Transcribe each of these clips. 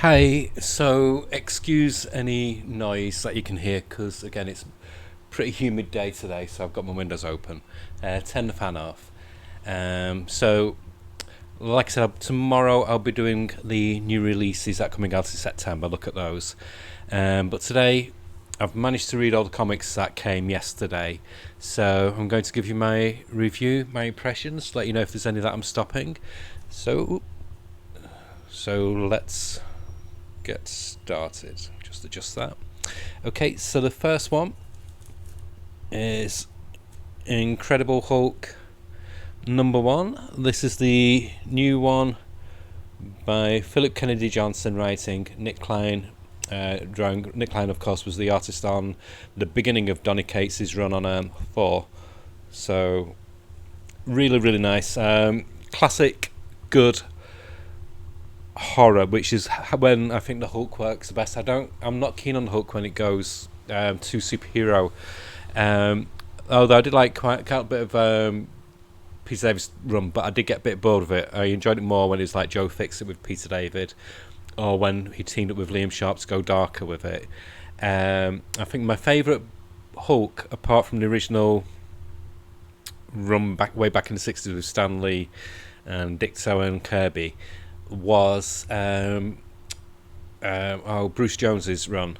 Hey, so excuse any noise that you can hear because again it's a pretty humid day today, so I've got my windows open. Turn the fan off. So, like I said, tomorrow I'll be doing the new releases that are coming out in September. Look at those. But today I've managed to read all the comics that came yesterday, so I'm going to give you my review, my impressions, let you know if there's any that I'm stopping. So, so let's get started. Just adjust that. Okay, so the first one is Incredible Hulk #1. This is the new one by Philip Kennedy Johnson, writing Nick Klein, drawing. Nick Klein, of course, was the artist on the beginning of Donny Cates' run on Thor. So, really, really nice. Classic, good horror, which is when I think the Hulk works the best. I'm not keen on the Hulk when it goes to superhero. Although I did like quite a bit of Peter David's run, but I did get a bit bored of it. I enjoyed it more when it's like Joe Fixit with Peter David, or when he teamed up with Liam Sharp to go darker with it. I think my favourite Hulk, apart from the original run way back in the 60s with Stan Lee and Ditko and Kirby, was Bruce Jones's run,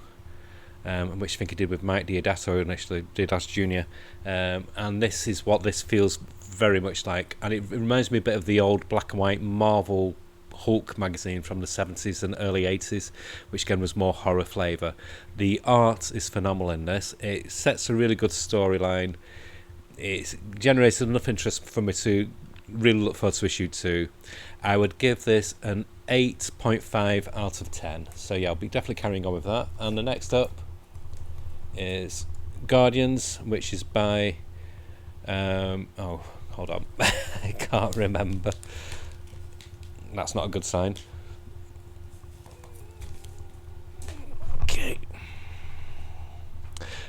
which I think he did with Mike Deodato initially, Deodato Jr. And this is what this feels very much like, and it reminds me a bit of the old black and white Marvel Hulk magazine from the 70s and early 80s, which again was more horror flavour. The art is phenomenal in this. It sets a really good storyline. It generates enough interest for me to really look forward to issue 2. I would give this an 8.5 out of 10. So yeah, I'll be definitely carrying on with that. And the next up is Guardians, which is by hold on. I can't remember. That's not a good sign. Okay.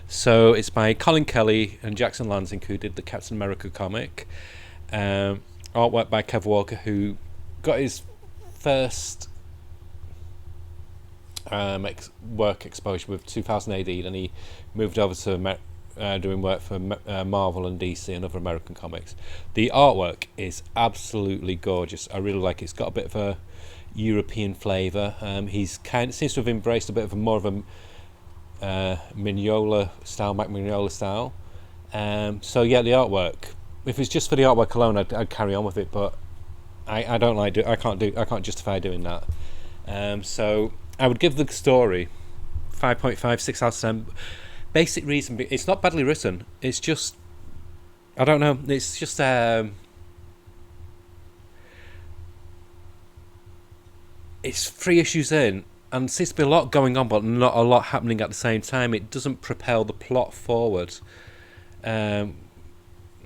So it's by Colin Kelly and Jackson Lansing, who did the Captain America comic. Artwork by Kev Walker, who got his first work exposure with 2000 AD, and he moved over to doing work for Marvel and DC and other American comics. The artwork is absolutely gorgeous. I really like it. It's got a bit of a European flavour. He's seems to have embraced a bit of more of a Mignola style, Mac Mignola style. So yeah, the artwork. If it's just for the artwork alone, I'd carry on with it, but I don't like it. I can't justify doing that. So I would give the story 5.5, 6 out of 10. Basic reason, it's not badly written. It's just, I don't know. It's just it's 3 issues in, and seems to be a lot going on, but not a lot happening at the same time. It doesn't propel the plot forward.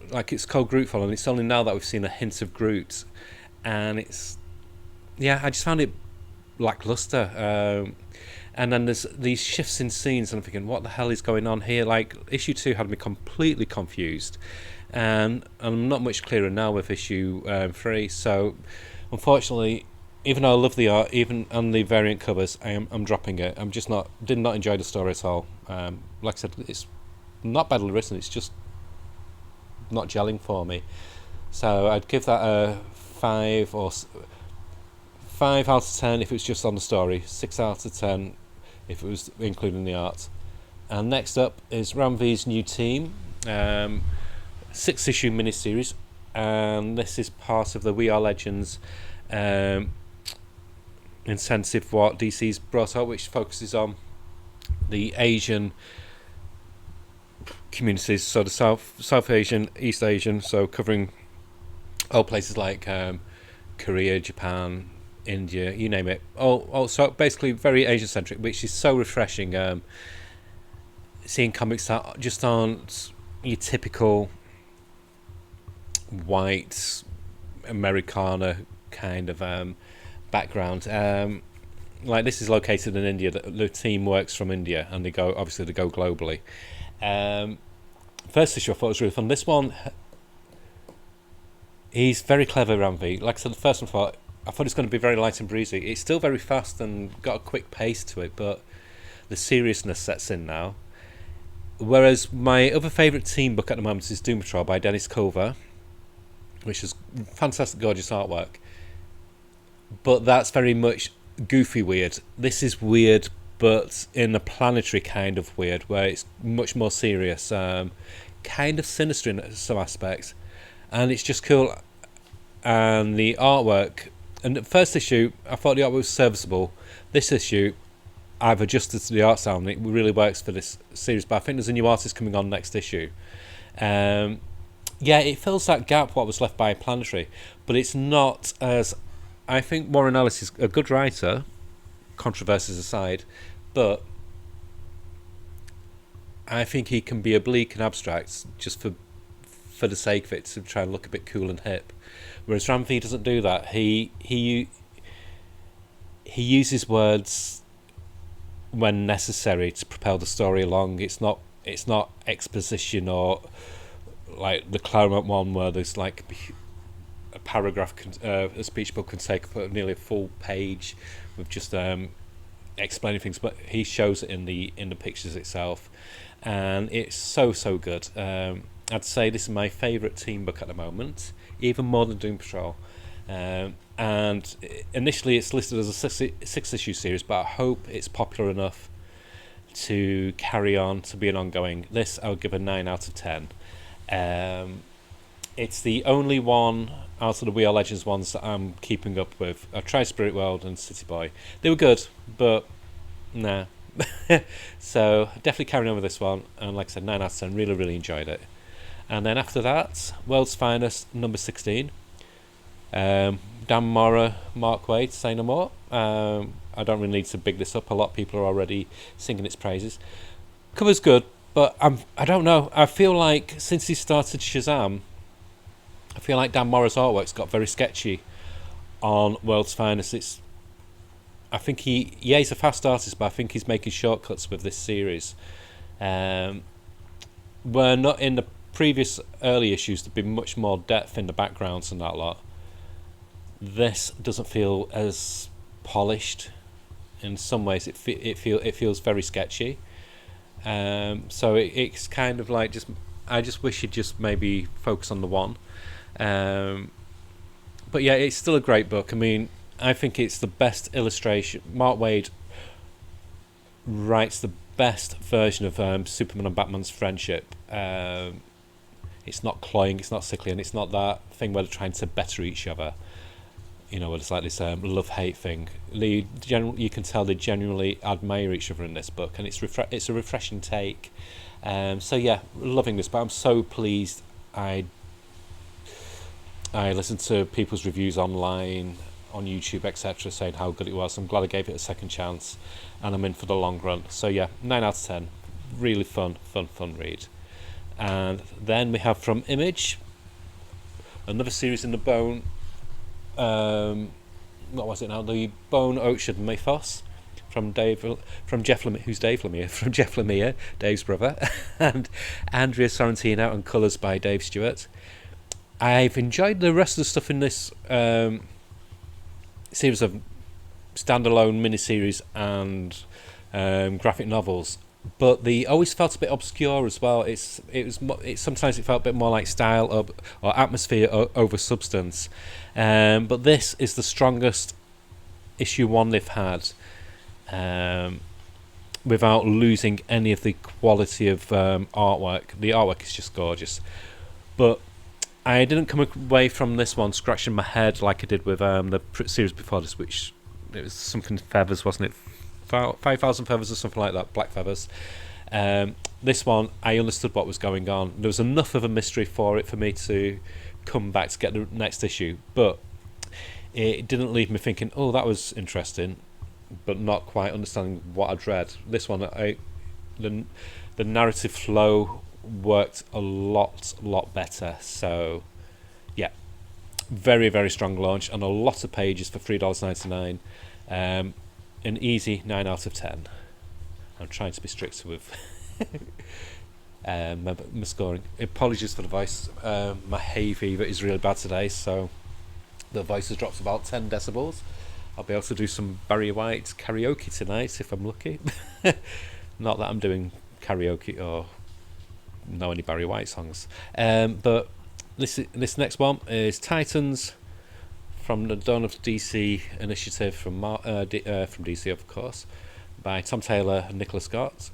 Like it's called Grootfall, and it's only now that we've seen a hint of Groot, and it's, yeah, I just found it lackluster. And then there's these shifts in scenes, and I'm thinking, what the hell is going on here? Like, issue 2 had me completely confused, and I'm not much clearer now with issue 3. So, unfortunately, even though I love the art, even on the variant covers, I'm dropping it. I'm just did not enjoy the story at all. Like I said, it's not badly written. It's just not gelling for me. So I'd give that a 5 out of 10 if it was just on the story, 6 out of 10 if it was including the art. And next up is Ram V's new team, 6-issue miniseries, and this is part of the We Are Legends incentive what DC's brought out, which focuses on the Asian communities, so the South Asian, East Asian, so covering all places like Korea, Japan, India, you name it. So basically very Asian centric, which is so refreshing. Seeing comics that just aren't your typical white Americana kind of background. Like this is located in India. The team works from India, and they go globally. First issue I thought was really fun. This one, he's very clever, Ramvi. Like I said, the first one I thought I thought it's going to be very light and breezy. It's still very fast and got a quick pace to it, but the seriousness sets in now. Whereas my other favourite teen book at the moment is Doom Patrol by Dennis Culver, which is fantastic, gorgeous artwork. But that's very much goofy weird. This is weird, but in a planetary kind of weird, where it's much more serious, kind of sinister in some aspects, and it's just cool. And the artwork, and the first issue, I thought the artwork was serviceable. This issue, I've adjusted to the art style, and it really works for this series. But I think there's a new artist coming on next issue. Yeah, it fills that gap what was left by Planetary, but it's not as. I think Warren Ellis is a good writer, controversies aside, but I think he can be oblique and abstract just for the sake of it, to try and look a bit cool and hip. Whereas Ramvi doesn't do that. He uses words when necessary to propel the story along. It's not exposition or like the Claremont one where there's like a paragraph, a speech book can take nearly a full page with just explaining things, but he shows it in the pictures itself, and it's so good. I'd say this is my favourite teen book at the moment, even more than Doom Patrol. And initially it's listed as a six issue series, but I hope it's popular enough to carry on to be an ongoing. This I would give a 9 out of 10. It's the only one out of the We Are Legends ones that I'm keeping up with. I tried Spirit World and City Boy. They were good, but nah. So definitely carrying on with this one, and like I said, 9 out of 10. Really enjoyed it. And then after that, World's Finest number 16. Dan Mora, Mark Waid, Say No More. I don't really need to big this up. A lot of people are already singing its praises. Cover's good, but I don't know. I feel like since he started Shazam, I feel like Dan Mora's artwork's got very sketchy on World's Finest. I think he's a fast artist, but I think he's making shortcuts with this series. We're not in the previous early issues. There'd been much more depth in the backgrounds and that lot. This doesn't feel as polished. In some ways, it feels very sketchy. So it's kind of like I just wish he'd just maybe focus on the one. But yeah, it's still a great book. I mean, I think it's the best illustration. Mark Waid writes the best version of Superman and Batman's friendship. It's not cloying, it's not sickly, and it's not that thing where they're trying to better each other. You know, where it's like this love-hate thing. You can tell they genuinely admire each other in this book, and it's a refreshing take. So yeah, loving this, but I'm so pleased I listened to people's reviews online, on YouTube, etc., saying how good it was. I'm glad I gave it a second chance, and I'm in for the long run. So yeah, 9 out of 10. Really fun read. And then we have from Image, another series in the Bone. What was it now? The Bone Ocean Mythos from Jeff Lemire, from Jeff Lemire, Dave's brother, and Andrea Sorrentino, and colours by Dave Stewart. I've enjoyed the rest of the stuff in this series of standalone miniseries and graphic novels, but they always felt a bit obscure as well. Sometimes it felt a bit more like style or atmosphere over substance. But this is the strongest issue 1 they've had, without losing any of the quality of artwork. The artwork is just gorgeous, but I didn't come away from this one scratching my head like I did with the series before this, which it was something feathers, wasn't it? 5,000 feathers or something like that, black feathers. This one, I understood what was going on. There was enough of a mystery for me to come back to get the next issue, but it didn't leave me thinking, oh, that was interesting, but not quite understanding what I'd read. This one, the narrative flow worked a lot better. So yeah, very strong launch, and a lot of pages for $3.99. An easy 9 out of 10. I'm trying to be strict with my scoring. Apologies for the voice. My hay fever is really bad today, so The voice has dropped about 10 decibels. I'll be able to do some Barry White karaoke tonight if I'm lucky. Not that I'm doing karaoke or know any Barry White songs. But this next one is Titans from the Dawn of DC initiative from DC, of course, by Tom Taylor and Nicholas Scott.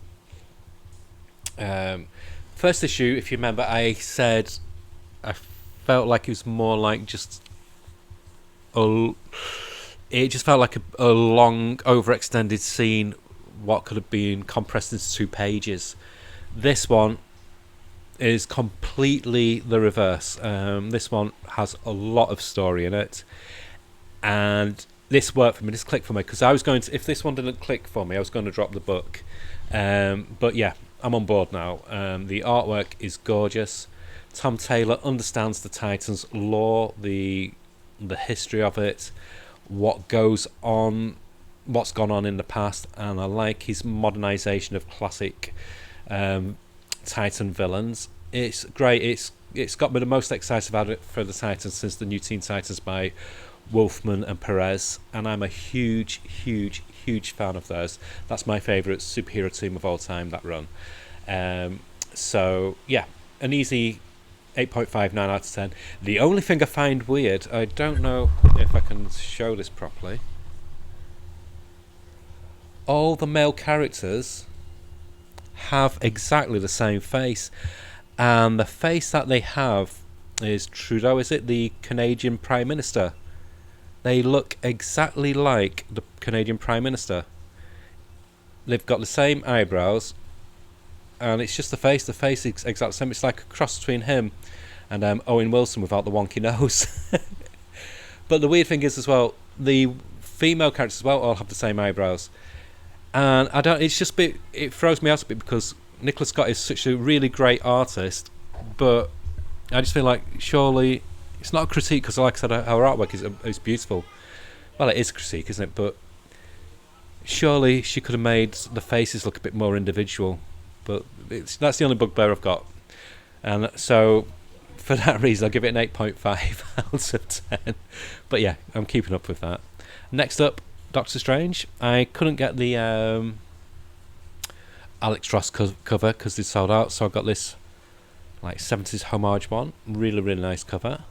First issue, if you remember, I said I felt like it was more like just it just felt like a long, overextended scene, what could have been compressed into 2 pages. This one is completely the reverse. This one has a lot of story in it, and this worked for me. This clicked for me because I was going to. If this one didn't click for me, I was going to drop the book. But yeah, I'm on board now. The artwork is gorgeous. Tom Taylor understands the Titans lore, the history of it, what's gone on in the past, and I like his modernisation of classic Titan villains. It's great. It's got me the most excited about it for the Titans since the New Teen Titans by Wolfman and Perez, and I'm a huge fan of theirs. That's my favourite superhero team of all time, that run. So yeah, an easy 8.59 out of 10. The only thing I find weird, I don't know if I can show this properly, all the male characters have exactly the same face, and the face that they have is Trudeau, is it? The Canadian Prime Minister. They look exactly like the Canadian Prime Minister. They've got the same eyebrows, and it's just the face. The face is exactly the same. It's like a cross between him and Owen Wilson without the wonky nose. But the weird thing is as well, the female characters as well all have the same eyebrows. And I don't. It's just it throws me out a bit because Nicholas Scott is such a really great artist, but I just feel like surely it's not a critique because, like I said, her artwork is beautiful. Well, it is a critique, isn't it? But surely she could have made the faces look a bit more individual. But that's the only bugbear I've got, and so for that reason, I'll give it an 8.5 out of 10. But yeah, I'm keeping up with that. Next up, Doctor Strange. I couldn't get the Alex Ross cover because they sold out, so I got this like 70s homage one. Really nice cover.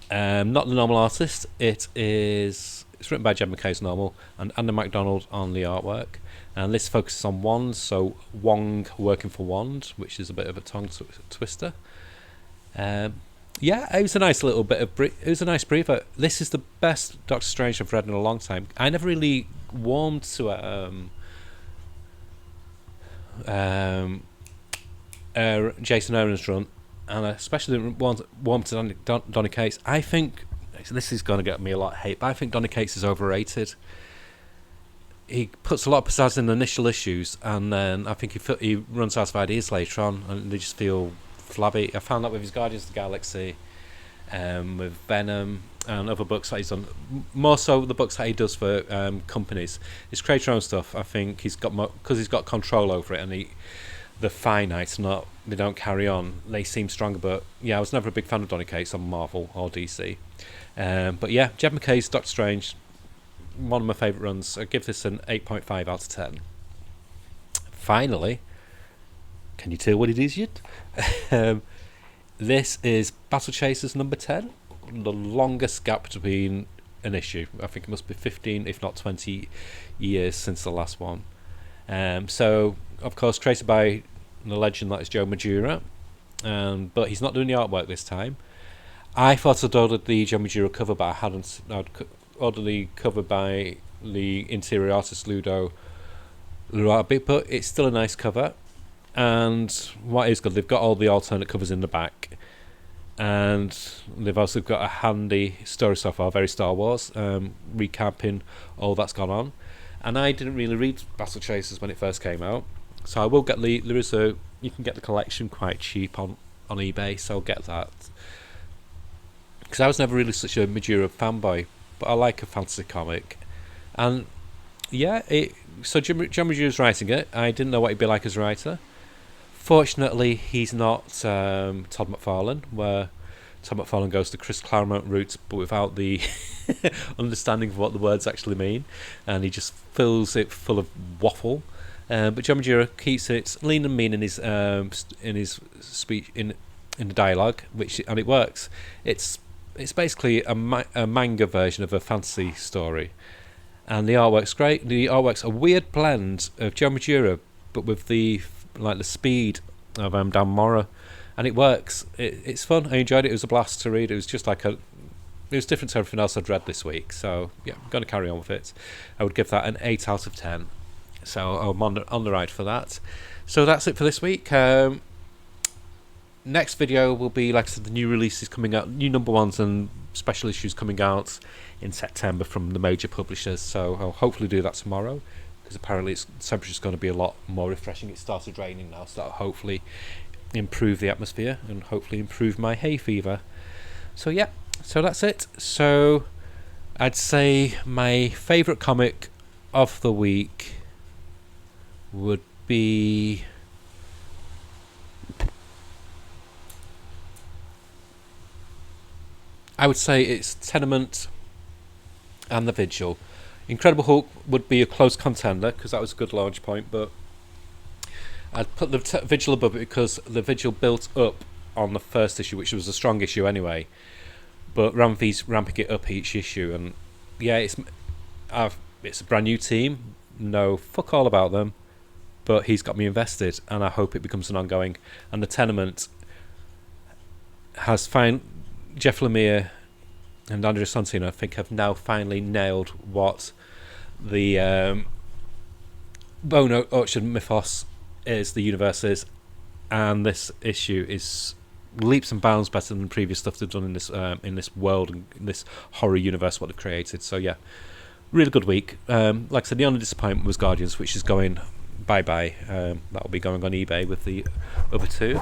Not the normal artist. It's written by Jed MacKay's normal and Andy MacDonald on the artwork. And this focuses on Wand, so Wong working for Wand, which is a bit of a tongue twister. Yeah, it was a nice little bit of it was a nice briefer. This is the best Doctor Strange I've read in a long time. I never really warmed to Jason Aaron's run, and I especially didn't warm to Donny Cates. I think this is going to get me a lot of hate, but I think Donny Cates is overrated. He puts a lot of pizzazz in the initial issues, and then I think he runs out of ideas later on, and they just feel flabby. I found that with his Guardians of the Galaxy, with Venom, and other books that he's done. More so the books that he does for companies. His create your own stuff, I think he's got more, because he's got control over it, and the finite, they don't carry on. They seem stronger, but yeah, I was never a big fan of Donny Cates on Marvel or DC. But yeah, Jed MacKay's Doctor Strange, one of my favourite runs. I give this an 8.5 out of 10. Finally, can you tell what it is yet? This is Battle Chasers number 10. The longest gap between an issue. I think it must be 15, if not 20 years since the last one. So, of course, created by the legend that is Joe Madura. But he's not doing the artwork this time. I thought I'd ordered the Joe Madura cover, but I hadn't. I'd ordered the cover by the interior artist Ludo Lurabi, but it's still a nice cover. And what is good, they've got all the alternate covers in the back, and they've also got a handy story so far, very Star Wars, recapping all that's gone on. And I didn't really read Battle Chasers when it first came out, so I will get you can get the collection quite cheap on eBay, so I'll get that. Because I was never really such a Madura fanboy, but I like a fantasy comic. And yeah, so John Madura's writing it. I didn't know what he'd be like as a writer. Fortunately, he's not Todd McFarlane, where Tom McFarlane goes the Chris Claremont route, but without the understanding of what the words actually mean, and he just fills it full of waffle. But John Madura keeps it lean and mean in his speech in the dialogue, and it works. It's basically a manga version of a fantasy story, and the artwork's great. The artwork's a weird blend of John Madura, but with the speed of Dan Mora, and it works. It's fun. I enjoyed it. It was a blast to read. It was just it was different to everything else I'd read this week. So yeah, I'm going to carry on with it. I would give that an 8 out of 10. So I'm on the ride for that. So that's it for this week. Next video will be, like I said, the new releases coming out, new number ones and special issues coming out in September from the major publishers. So I'll hopefully do that tomorrow, because apparently the temperature's going to be a lot more refreshing. It started raining now, so that'll hopefully improve the atmosphere and hopefully improve my hay fever. So yeah, so that's it. So I'd say my favourite comic of the week would be I would say it's Tenement and The Vigil. Incredible Hulk would be a close contender because that was a good launch point, but I'd put the Vigil above it because The Vigil built up on the first issue, which was a strong issue anyway, but Ramvi's ramping it up each issue, and yeah, it's a brand new team, know fuck all about them, but he's got me invested, and I hope it becomes an ongoing. And The Tenement has Jeff Lemire and Andrea Santino, I think, have now finally nailed what the Bone Orchard mythos is, the universe is, and this issue is leaps and bounds better than the previous stuff they've done in this world and in this horror universe what they've created. So yeah, really good week. Like I said, the only disappointment was Guardians, which is going bye-bye. That'll be going on eBay with the other two.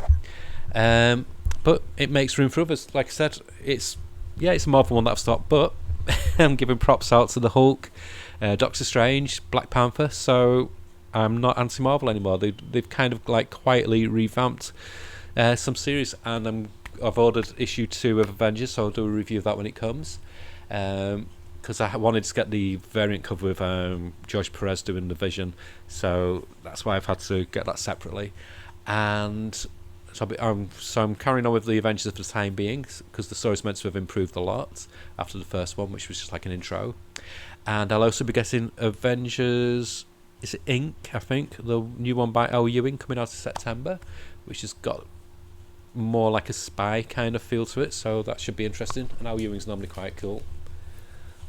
But it makes room for others. Like I said, it's a Marvel one that I've stopped, but I'm giving props out to the Hulk, Doctor Strange, Black Panther, so I'm not anti-Marvel anymore. They've kind of like quietly revamped some series, and I've ordered issue 2 of Avengers, so I'll do a review of that when it comes. Because I wanted to get the variant cover with George Perez doing the Vision, so that's why I've had to get that separately. And so I'm carrying on with the Avengers for the time being, because the story's meant to have improved a lot after the first one, which was just like an intro. And I'll also be getting Avengers, is it Inc., I think, the new one by Al Ewing coming out in September, which has got more like a spy kind of feel to it, so that should be interesting. And Al Ewing's normally quite cool.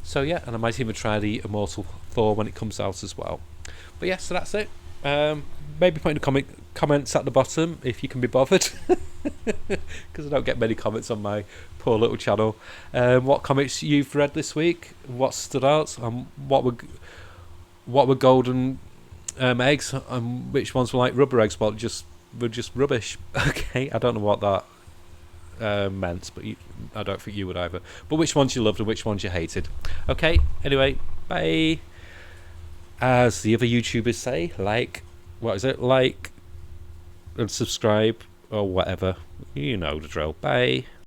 So yeah, and I might even try the Immortal Thor when it comes out as well. But yeah, so that's it. Maybe put in the comments at the bottom if you can be bothered, because I don't get many comments on my poor little channel. What comics you've read this week? What stood out? What were golden eggs? And which ones were like rubber eggs? Well, were just rubbish. Okay, I don't know what that meant, but I don't think you would either. But which ones you loved and which ones you hated? Okay. Anyway, bye. As the other YouTubers say, like and subscribe or whatever. You know the drill. Bye.